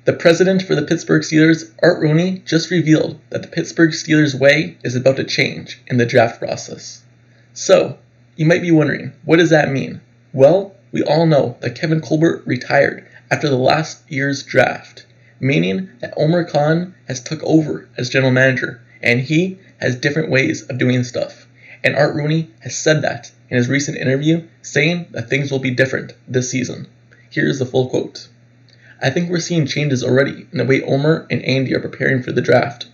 The president for the Pittsburgh Steelers, Art Rooney, just revealed that the Pittsburgh Steelers way is about to change in the draft process. So, you might be wondering, what does that mean? Well, we all know that Kevin Colbert retired after the last year's draft, meaning that Omar Kahn has took over as general manager, and he has different ways of doing stuff. And Art Rooney has said that in his recent interview, saying that things will be different this season. Here's the full quote. I think we're seeing changes already in the way Omar and Andy are preparing for the draft.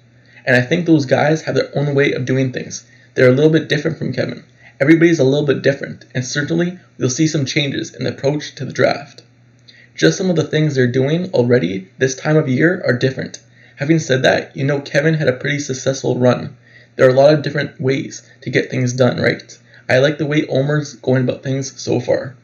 And I think those guys have their own way of doing things. They're a little bit different from Kevin. Everybody's a little bit different, and certainly we'll see some changes in the approach to the draft. Just some of the things they're doing already this time of year are different. Having said that, you know Kevin had a pretty successful run. There are a lot of different ways to get things done, right? I like the way Omar's going about things so far.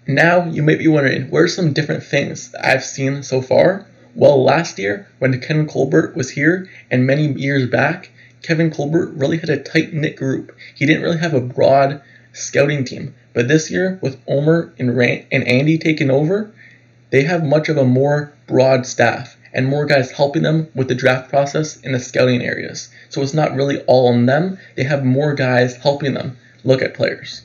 Now, you might be wondering, what are some different things that I've seen so far? Well, last year, when Kevin Colbert was here, and many years back, Kevin Colbert really had a tight-knit group. He didn't really have a broad scouting team. But this year, with Omar and Andy taking over, they have much of a more broad staff and more guys helping them with the draft process in the scouting areas. So it's not really all on them. They have more guys helping them look at players.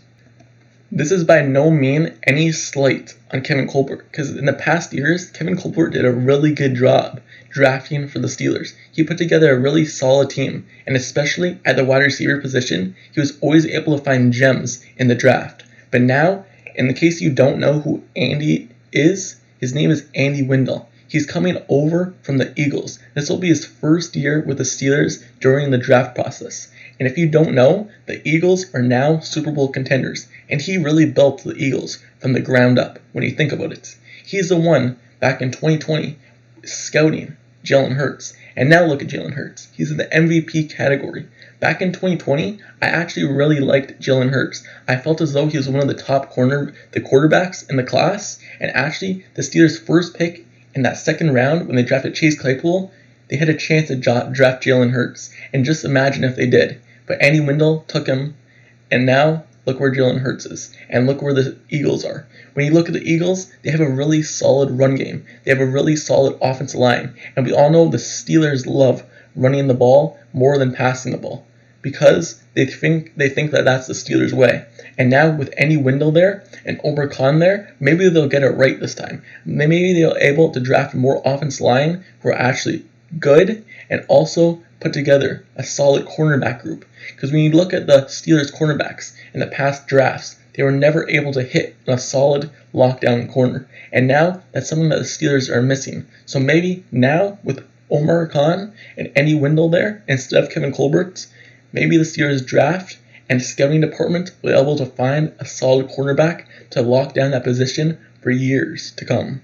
This is by no means any slight on Kevin Colbert, because in the past years, Kevin Colbert did a really good job drafting for the Steelers. He put together a really solid team, and especially at the wide receiver position, he was always able to find gems in the draft. But now, in the case you don't know who Andy is, his name is Andy Weidl. He's coming over from the Eagles. This will be his first year with the Steelers during the draft process. And if you don't know, the Eagles are now Super Bowl contenders, and he really built the Eagles from the ground up when you think about it. He's the one back in 2020 scouting Jalen Hurts, and now look at Jalen Hurts. He's in the MVP category. Back in 2020, I actually really liked Jalen Hurts. I felt as though he was one of the top quarterbacks in the class, and actually the Steelers' first pick in that second round when they drafted Chase Claypool, they had a chance to draft Jalen Hurts, and just imagine if they did. But Andy Weidl took him, and now look where Jalen Hurts is, and look where the Eagles are. When you look at the Eagles, they have a really solid run game. They have a really solid offensive line, and we all know the Steelers love running the ball more than passing the ball because they think that that's the Steelers' way. And now with Andy Weidl there and Omar Kahn there, maybe they'll get it right this time. Maybe they'll able to draft more offensive line who are actually good and also put together a solid cornerback group. Because when you look at the Steelers cornerbacks in the past drafts, they were never able to hit a solid lockdown corner. And now that's something that the Steelers are missing. So maybe now with Omar Kahn and Andy Weidl there instead of Kevin Colbert, maybe the Steelers draft and scouting department will be able to find a solid cornerback to lock down that position for years to come.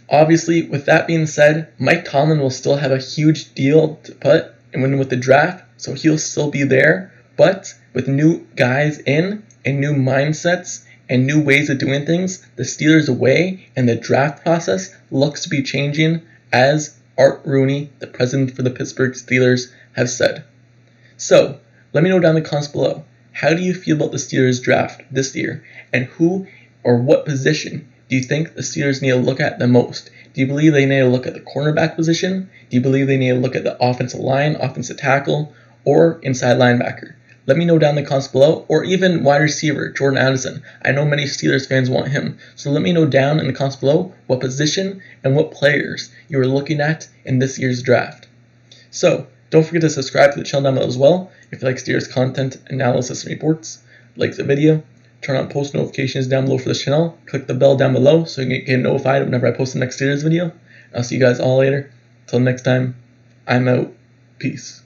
Obviously, with that being said, Mike Tomlin will still have a huge deal to put in with the draft, so he'll still be there, but with new guys in and new mindsets and new ways of doing things, the Steelers' way and the draft process looks to be changing, as Art Rooney, the president for the Pittsburgh Steelers, has said. So, let me know down in the comments below, how do you feel about the Steelers draft this year, and who or what position do you think the Steelers need to look at the most? Do you believe they need to look at the cornerback position? Do you believe they need to look at the offensive line, offensive tackle, or inside linebacker? Let me know down in the comments below, or even wide receiver, Jordan Addison. I know many Steelers fans want him, so let me know down in the comments below what position and what players you are looking at in this year's draft. So, don't forget to subscribe to the channel down below as well if you like Steelers content, analysis, and reports. Like the video, turn on post notifications down below for this channel, click the bell down below so you can get notified whenever I post the next Steelers video. I'll see you guys all later. Till next time, I'm out. Peace.